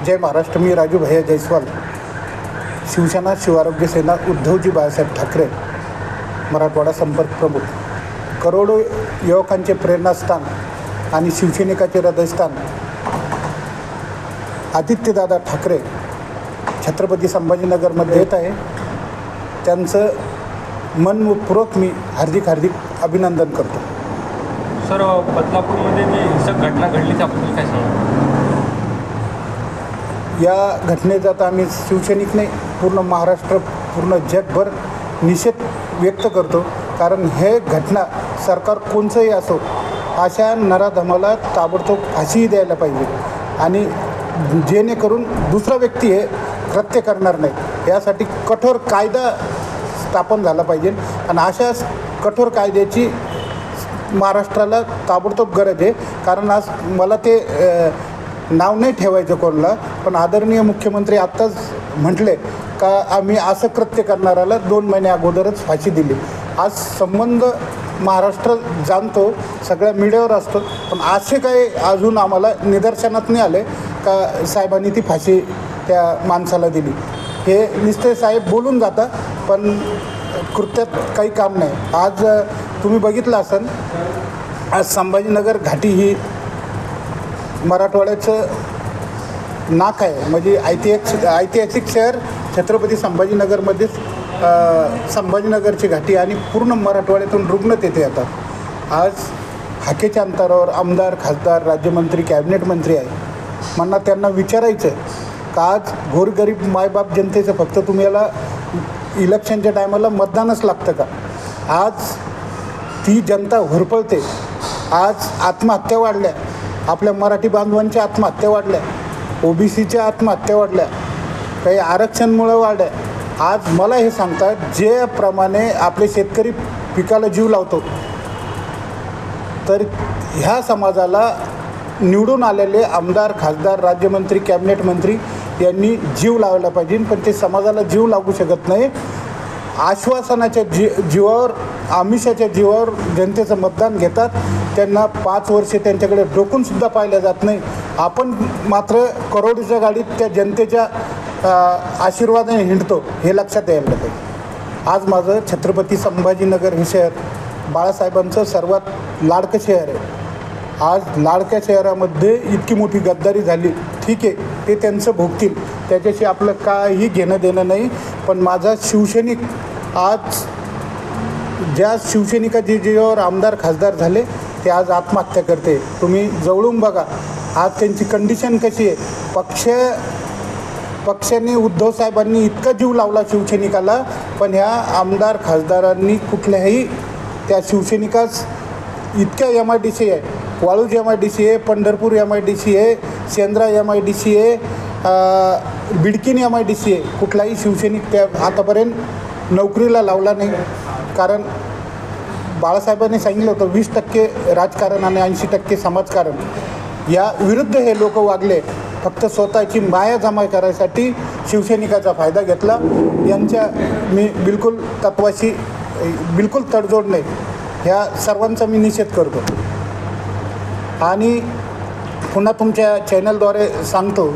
जय महाराष्ट्र. मी राजू भैया जयस्वाल, शिवसेना शिवारोग्य सेना उद्धवजी बाळासाहेब ठाकरे मराठवाडा संपर्क प्रमुख. करोडो युवकांचे प्रेरणास्थान आणि शिवसैनिकाचे हृदयस्थान आदित्यदादा ठाकरे छत्रपती संभाजीनगरमध्ये येत आहे. त्यांचं मनपूर्वक मी हार्दिक अभिनंदन करतो. सर, बदलापूरमध्ये जी हिंसक घटना घडली त्याबद्दल काय सांगा? या घटनेचा आता आम्ही शिवसैनिक नाही, पूर्ण महाराष्ट्र, पूर्ण जगभर निषेध व्यक्त करतो. कारण हे घटना सरकार कोणचंही असो, अशा नराधमाला ताबडतोब फाशी द्यायला पाहिजे आणि जेणेकरून दुसरा व्यक्ती हे कृत्य करणार नाही, यासाठी कठोर कायदा स्थापन झाला पाहिजे. आणि अशा कठोर कायद्याची महाराष्ट्राला ताबडतोब गरज आहे. कारण आज मला ते नाव नाही ठेवायचं कोणाला, पण आदरणीय मुख्यमंत्री आत्ताच म्हटले का आम्ही असं कृत्य करणाऱ्याला 2 महिने अगोदरच फाशी दिली. आज संबंध महाराष्ट्र जाणतो, सगळ्या मीडियावर असतो, पण असे काही अजून आम्हाला निदर्शनात नाही आले का साहेबांनी ती फाशी त्या माणसाला दिली. हे नुसते साहेब बोलून जातात, पण कृत्यात काही काम नाही. आज तुम्ही बघितलं असेल, आज संभाजीनगर घाटी ही मराठवाड्याचं नाक आहे. म्हणजे ऐतिहासिक शहर छत्रपती संभाजीनगरमध्येच संभाजीनगरची घाटी आणि पूर्ण मराठवाड्यातून रुग्ण तेथे येतात. आज हाकेच्या अंतरावर आमदार, खासदार, राज्यमंत्री, कॅबिनेट मंत्री आहे. मला त्यांना विचारायचं का आज गोरगरीब मायबाप जनतेचं फक्त तुम्हाला इलेक्शनच्या टायमाला मतदानच लागतं का? आज ती जनता होरपळते. आज आत्महत्या वाढल्या, आपल्या मराठी बांधवांच्या आत्महत्या वाढल्या, OBCच्या आत्महत्या वाढल्या, काही आरक्षणमुळं वाढल्या. आज मला हे सांगतात, ज्याप्रमाणे आपले शेतकरी पिकाला जीव लावतो, तर ह्या समाजाला निवडून आलेले आमदार, खासदार, राज्यमंत्री, कॅबिनेट मंत्री यांनी जीव लावायला पाहिजे. पण ते समाजाला जीव लागू शकत नाही. आश्वासनाच्या जीवावर, आमिषाच्या जीवावर जनतेचं मतदान घेतात. त्यांना 5 वर्षे त्यांच्याकडे डोकूनसुद्धा पाहिलं जात नाही. आपण मात्र करोडीच्या गाडीत त्या जनतेच्या आशीर्वादाने हिंडतो, हे लक्षात यायला पाहिजे. आज माझं छत्रपती संभाजीनगर हे शहर बाळासाहेबांचं सर्वात लाडकं शहर आहे. आज लाडक्या शहरामध्ये इतकी मोठी गद्दारी झाली, ठीक आहे, ते त्यांचं भोगतील, त्याच्याशी आपलं काही घेणं देणं नाही. पण माझा शिवसैनिक, आज ज्या शिवसैनिकाचे जीवावर आमदार, खासदार झाले, ते आज आत्महत्या करते. तुम्ही जवळून बघा आज त्यांची कंडिशन कशी आहे. पक्षाने, उद्धव साहेबांनी इतका जीव लावला शिवसैनिकाला, पण ह्या आमदार, खासदारांनी कुठल्याही त्या शिवसैनिकास इतक्या MIDC आहे, वाळूज MIDC आहे, पंढरपूर MIDC आहे, शेंद्रा MIDC आहे, बिडकीन MIDC आहे, कुठलाही शिवसैनिक त्या आतापर्यंत नोकरीला लावला नाही. कारण बाळासाहेबांनी सांगितलं होतं 20% राजकारण आणि 80% समाजकारण. या विरुद्ध हे लोक वागले. फक्त स्वतःची माया जमा करायसाठी शिवसैनिकाचा फायदा घेतला. यांच्या मी बिलकुल तत्वाशी बिलकुल तडजोड नाही. ह्या सर्वांचा मी निषेध करतो. आणि पुन्हा तुमच्या चॅनलद्वारे सांगतो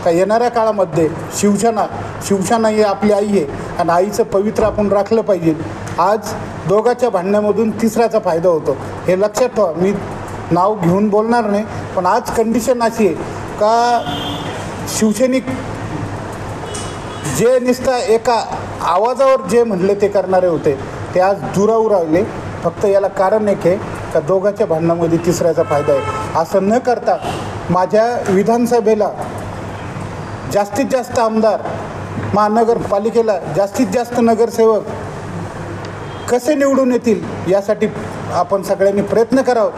का येणाऱ्या काळामध्ये शिवसेना ही आपली आई आहे आणि आईचं पवित्र आपण राखलं पाहिजे. आज दोघाच्या भांडण्यामधून तिसऱ्याचा फायदा होतो, हे लक्षात ठेवा. मी नाव घेऊन बोलणार नाही, पण आज कंडिशन अशी आहे का शिवसैनिक जे नुसता एका आवाजावर जे म्हटले ते करणारे होते, ते आज दुरावू राहिले. फक्त याला कारण एक आहे का दोघाच्या भांडणामध्ये तिसऱ्याचा फायदा आहे. असं न करता माझ्या विधानसभेला जास्तीत जास्त आमदार, महानगरपालिकेला जास्तीत जास्त नगरसेवक कसे निवडून येतील यासाठी आपण सगळ्यांनी प्रयत्न करावं.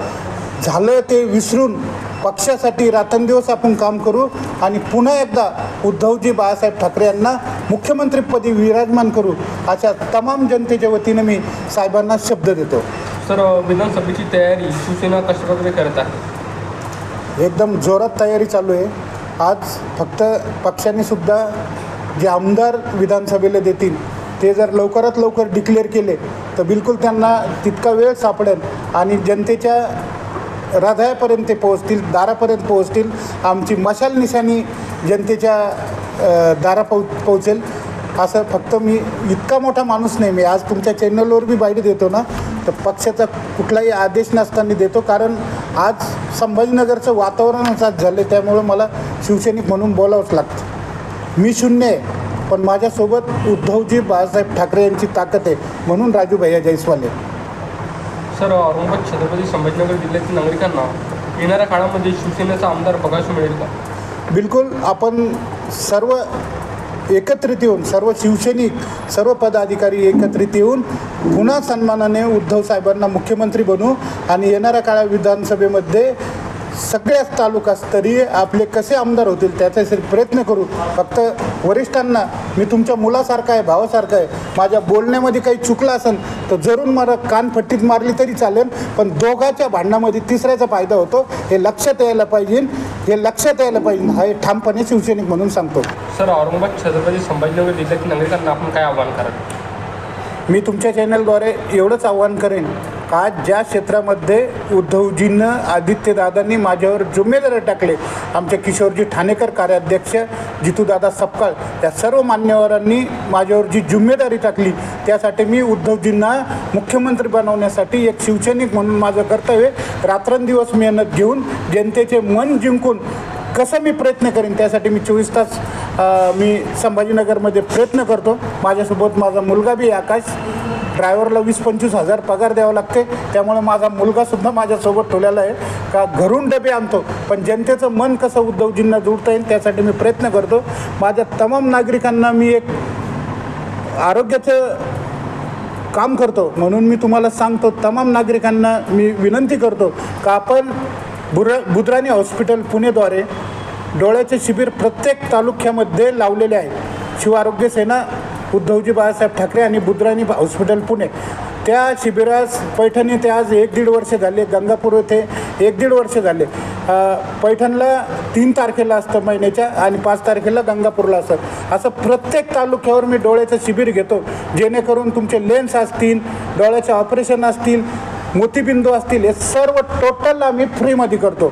झालं ते विसरून पक्षासाठी रात्रंदिवस आपण काम करू आणि पुन्हा एकदा उद्धवजी बाळासाहेब ठाकरे यांना मुख्यमंत्रीपदी विराजमान करू, अशा तमाम जनतेच्या वतीनं मी साहेबांना शब्द देतो. सर, विधानसभेची तयारी शिवसेना कशाप्रकारे करत आहे? एकदम जोरात तयारी चालू आहे. आज फक्त पक्षाने सुद्धा जे आमदार विधानसभेला देतील ते जर लवकरात लवकर डिक्लेअर केले तर बिलकुल त्यांना तितका वेळ सापडेल आणि जनतेच्या हृदयापर्यंत ते पोहोचतील, दारापर्यंत पोहोचतील. आमची मशाल निशाणी जनतेच्या पोहोचेल. असं फक्त मी इतका मोठा माणूस नाही. मी आज तुमच्या चॅनलवर बी बाईट देतो ना, तर पक्षाचा कुठलाही आदेश नसताना देतो. कारण आज संभाजीनगरचं वातावरणच आज झालं, त्यामुळं मला शिवसैनिक म्हणून बोलावंच लागतं. मी शून्य आहे, पण माझ्यासोबत उद्धवजी बाळासाहेब ठाकरे यांची ताकद आहे, म्हणून राजू भैया जयस्वाल आहे. सर, औरंगाबाद छत्रपती संभाजीनगर जिल्ह्यातील नागरिकांना येणाऱ्या काळामध्ये शिवसेनेचा आमदार बघायला मिळेल का? बिलकुल. आपण सर्व एकत्रित येऊन, सर्व शिवसैनिक, सर्व पदाधिकारी एकत्रित येऊन पुन्हा सन्मानाने उद्धव साहेबांना मुख्यमंत्री बनवू आणि येणाऱ्या काळात विधानसभेमध्ये सगळ्याच तालुकास्तरीय आपले कसे आमदार होतील त्याच्यासाठी प्रयत्न करू. फक्त वरिष्ठांना मी तुमच्या मुलासारखा आहे, भावासारखा आहे. माझ्या बोलण्यामध्ये काही चुकलं असेल तर जरूर मला कानफट्टीत मारली तरी चालेल, पण दोघांच्या भांडणामध्ये तिसऱ्याचा फायदा होतो हे लक्षात यायला पाहिजे. हा हे ठामपणे शिवसैनिक म्हणून सांगतो. सर, औरंगाबाद छत्रपती संभाजीनगर जिल्ह्यातील नागरिकांना आपण काय आव्हान कराल? मी तुमच्या चॅनलद्वारे एवढंच आव्हान करेन का ज्या क्षेत्रामध्ये उद्धवजींनं, आदित्यदादांनी माझ्यावर जिम्मेदारी टाकले, आमचे किशोरजी ठाणेकर कार्याध्यक्ष, जितूदादा सपकाळ, या सर्व मान्यवरांनी माझ्यावर जी जिम्मेदारी टाकली त्यासाठी मी उद्धवजींना मुख्यमंत्री बनवण्यासाठी एक शिवसैनिक म्हणून माझं कर्तव्य रात्रंदिवस मेहनत घेऊन जनतेचे मन जिंकून कसं मी प्रयत्न करेन त्यासाठी मी 24 तास मी संभाजीनगरमध्ये प्रयत्न करतो. माझ्यासोबत माझा मुलगा बी आकाश, ड्रायव्हरला 20-25 हजार पगार द्यावा लागते, त्यामुळे माझा मुलगासुद्धा माझ्यासोबत ठेवलेला आहे का घरून डबे आणतो. पण जनतेचं मन कसं उद्धवजींना जोडता येईल त्यासाठी मी प्रयत्न करतो. माझ्या तमाम नागरिकांना मी एक आरोग्याचं काम करतो म्हणून मी तुम्हाला सांगतो, तमाम नागरिकांना मी विनंती करतो का आपण बुद्राणी हॉस्पिटल पुणेद्वारे डोळ्याचे शिबिर प्रत्येक तालुक्यामध्ये लावलेले आहे. शिवआरोग्य सेना, उद्धवजी बाळासाहेब ठाकरे आणि बुद्राणी हॉस्पिटल पुणे, त्या शिबिरास पैठण ते आज 1-1.5 वर्ष झाले, गंगापूर येथे 1-1.5 वर्ष झाले. पैठणला 3 तारखेला असतं महिन्याच्या आणि 5 तारखेला गंगापूरला असतं. असं प्रत्येक तालुक्यावर मी डोळ्याचं शिबिर घेतो, जेणेकरून तुमचे लेन्स असतील, डोळ्याचे ऑपरेशन असतील, मोतीबिंदू असतील, हे सर्व टोटल आम्ही फ्रीमध्ये करतो.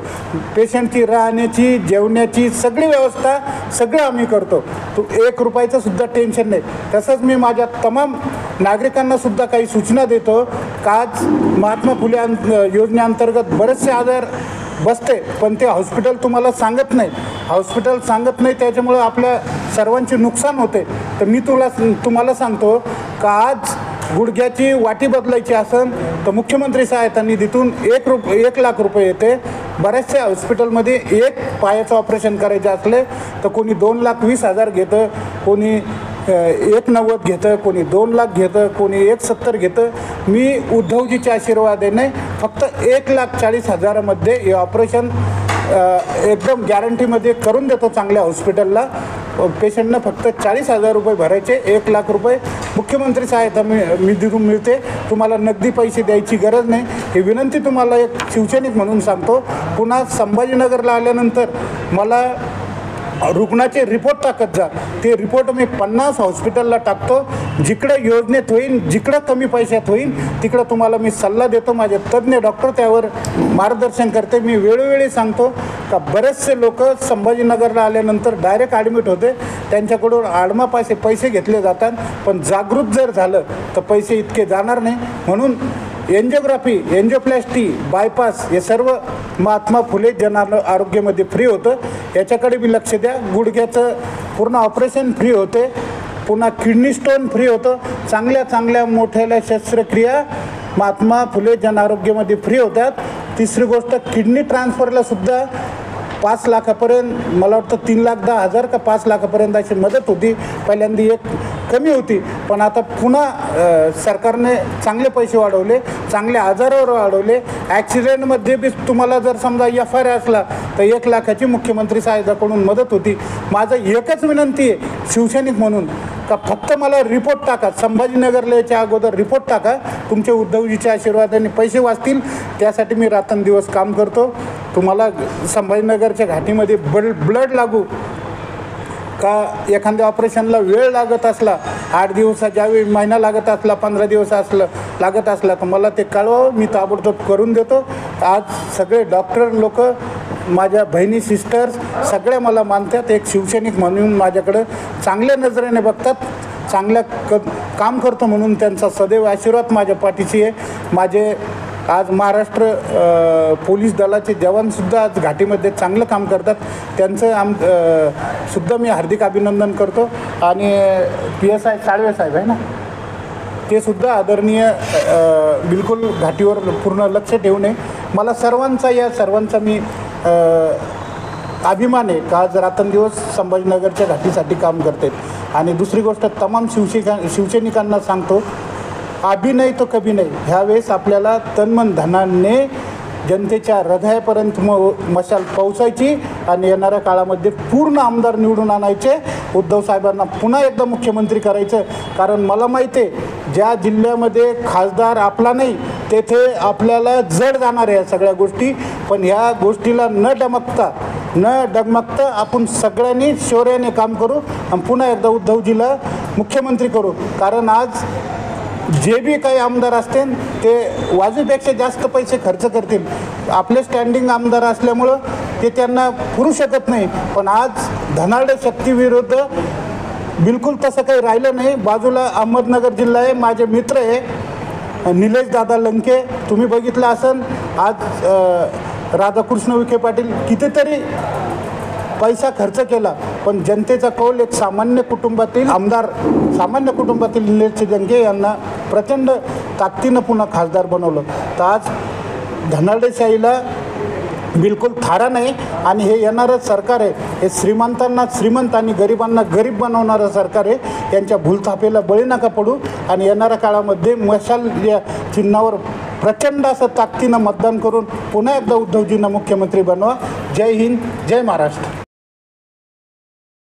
पेशंटची राहण्याची, जेवण्याची सगळी व्यवस्था सगळं आम्ही करतो. 1 रुपयाचं सुद्धा टेन्शन नाही. तसंच मी माझ्या तमाम नागरिकांनासुद्धा काही सूचना देतो का आज महात्मा फुले योजनेअंतर्गत बरेचसे आजार बसते, पण ते हॉस्पिटल तुम्हाला सांगत नाही, त्याच्यामुळं आपल्या सर्वांचे नुकसान होते. तर मी तुम्हाला सांगतो का आज गुडघ्याची वाटी बदलायची असेल तर मुख्यमंत्री सहायता निधीतून 1 लाख रुपये येते. बऱ्याचशा हॉस्पिटलमध्ये एक पायाचं ऑपरेशन करायचे असले तर कोणी 2,20,000 घेतं, कोणी 1,90,000 घेतं, कोणी 2 लाख घेतं, कोणी 1,70,000 घेतं. मी उद्धवजीच्या आशीर्वादाने फक्त 1,40,000 हे ऑपरेशन एकदम गॅरंटीमध्ये करून देतो. चांगल्या हॉस्पिटलला पेशंटनं फक्त 40,000 रुपये भरायचे, 1 लाख रुपये मुख्यमंत्री सहायता निधीतून मिळते. तुम्हाला नगदी पैसे द्यायची गरज नाही. ही विनंती तुम्हाला एक शिवसैनिक म्हणून सांगतो. पुन्हा संभाजीनगरला आल्यानंतर मला रुग्णाचे रिपोर्ट टाकत जा. ते रिपोर्ट मी 50 हॉस्पिटलला टाकतो. जिकडं योजनेत होईल, जिकडं कमी पैशात होईल तिकडं तुम्हाला मी सल्ला देतो. माझे तज्ज्ञ डॉक्टर त्यावर मार्गदर्शन करते. मी वेळोवेळी सांगतो का बरेचसे लोक संभाजीनगरला आल्यानंतर डायरेक्ट ॲडमिट होते, त्यांच्याकडून आडमापासे पैसे घेतले जातात. पण जागृत जर झालं तर पैसे इतके जाणार नाही. म्हणून एन्जिओग्राफी, एन्जिओप्लॅस्टी, बायपास हे सर्व महात्मा फुले जन आरोग्यामध्ये फ्री होतं. याच्याकडे बी लक्ष द्या. गुडघ्याचं पूर्ण ऑपरेशन फ्री होते. पुन्हा किडनी स्टोन फ्री होतं. चांगल्या मोठ्या शस्त्रक्रिया महात्मा फुले जन आरोग्यामध्ये फ्री होतात. तिसरी गोष्ट, किडनी ट्रान्सफरलासुद्धा 5 लाखापर्यंत, मला वाटतं 3,10,000 का 5 लाखापर्यंत अशी मदत होती. पहिल्यांदा एक कमी होती, पण आता पुन्हा सरकारने चांगले पैसे वाढवले, चांगले आजारावर वाढवले. ॲक्सिडेंटमध्ये बी तुम्हाला जर समजा FIR असला तर 1 लाखाची मुख्यमंत्री सहायताकडून मदत होती. माझं एकच विनंती आहे शिवसैनिक म्हणून का फक्त मला रिपोर्ट टाका. संभाजीनगरला याच्या अगोदर रिपोर्ट टाका. तुमचे उद्धवजीच्या आशीर्वादाने पैसे वाचतील. त्यासाठी मी रात्रंदिवस काम करतो. तुम्हाला संभाजीनगरच्या घाटीमध्ये ब्लड लागू का एखाद्या ऑपरेशनला वेळ लागत असला, 8 दिवस ज्यावेळी महिना लागत असला, 15 दिवस लागत असला तर मला ते कळवावं, मी ताबडतोब करून देतो. आज सगळे डॉक्टर लोक, माझ्या बहिणी सिस्टर्स सगळ्या मला मानतात. एक शिवसैनिक म्हणून माझ्याकडं चांगल्या नजरेने बघतात, काम करतो म्हणून त्यांचा सदैव आशीर्वाद माझ्या पाठीशी आहे. माझे आज महाराष्ट्र पोलीस दलाचे जवानसुद्धा आज घाटीमध्ये चांगलं काम करतात. त्यांचं सुद्धा मी हार्दिक अभिनंदन करतो. आणि PSI साळवे साहेब आहे ना, ते सुद्धा आदरणीय बिलकुल घाटीवर पूर्ण लक्ष ठेवू नये. मला सर्वांचा मी अभिमान आहे का आज रात्रंदिवस संभाजीनगरच्या घाटीसाठी काम करते. आणि दुसरी गोष्ट, तमाम शिवसैनिकांना सांगतो, अभी नाही तो कभी नाही. ह्यावेळेस आपल्याला तन्मन धनाने जनतेच्या हृदयापर्यंत मशाल पोहोचायची आणि येणाऱ्या काळामध्ये पूर्ण आमदार निवडून आणायचे. उद्धव साहेबांना पुन्हा एकदा मुख्यमंत्री करायचं. कारण मला माहिती आहे ज्या जिल्ह्यामध्ये खासदार आपला नाही तेथे आपल्याला जड जाणार आहे या सगळ्या गोष्टी. पण ह्या गोष्टीला न डगमगता आपण सगळ्यांनी शौर्याने काम करू आणि पुन्हा एकदा उद्धवजीला मुख्यमंत्री करू. कारण आज जे बी काही आमदार असतील ते वाजवीपेक्षा जास्त पैसे खर्च करतील. आपले स्टँडिंग आमदार असल्यामुळं ते त्यांना पुरू शकत नाही. पण आज धनाढ्य शक्तीविरुद्ध बिलकुल तसं काही राहिलं नाही. बाजूला अहमदनगर जिल्हा आहे, माझे मित्र आहे निलेश दादा लंके, तुम्ही बघितलं असेल. आज राधाकृष्ण विखे पाटील कितीतरी पैसा खर्च केला, पण जनतेचा कौल एक सामान्य कुटुंबातील आमदार, सामान्य कुटुंबातील निलेश लंके यांना प्रचंड ताकदीनं पुन्हा खासदार बनवलं. तर आज धनाढ्यशाहीला बिलकुल थारा नाही. आणि हे येणारं सरकार आहे हे श्रीमंतांना श्रीमंत आणि गरिबांना गरीब बनवणारं सरकार आहे. यांच्या भूलथापेला बळी नका पडू. आणि येणाऱ्या काळामध्ये मशाल या चिन्हावर प्रचंड असं ताकदीनं मतदान करून पुन्हा एकदा उद्धवजींना मुख्यमंत्री बनवा. जय हिंद, जय महाराष्ट्र.